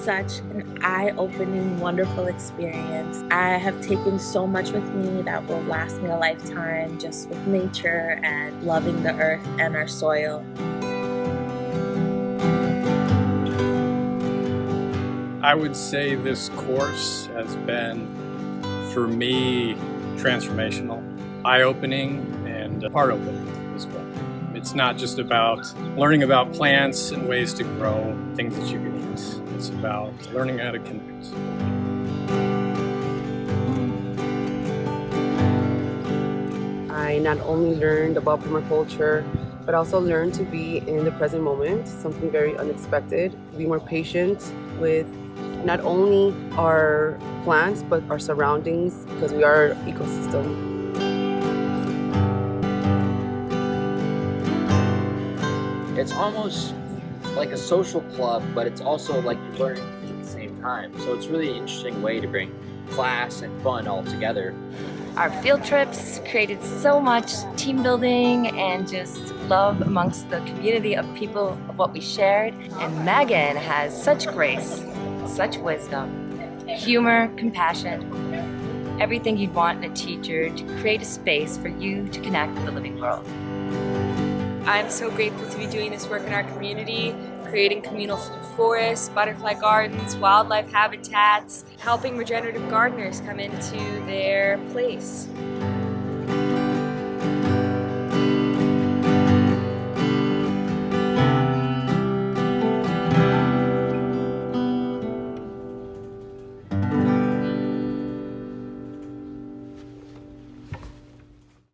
such an eye-opening, wonderful experience. I have taken so much with me that will last me a lifetime, just with nature and loving the earth and our soil. I would say this course has been, for me, transformational, eye-opening, and heart-opening as well. It's not just about learning about plants and ways to grow things that you can eat. It's about learning how to connect. I not only learned about permaculture, but also learned to be in the present moment, something very unexpected, to be more patient with not only our plants, but our surroundings, because we are an ecosystem. It's almost like a social club, but it's also like you're learning at the same time. So it's really an interesting way to bring class and fun all together. Our field trips created so much team building and just love amongst the community of people of what we shared. And Megan has such grace, such wisdom, humor, compassion, everything you'd want in a teacher to create a space for you to connect with the living world. I'm so grateful to be doing this work in our community, creating communal food forests, butterfly gardens, wildlife habitats, helping regenerative gardeners come into their place.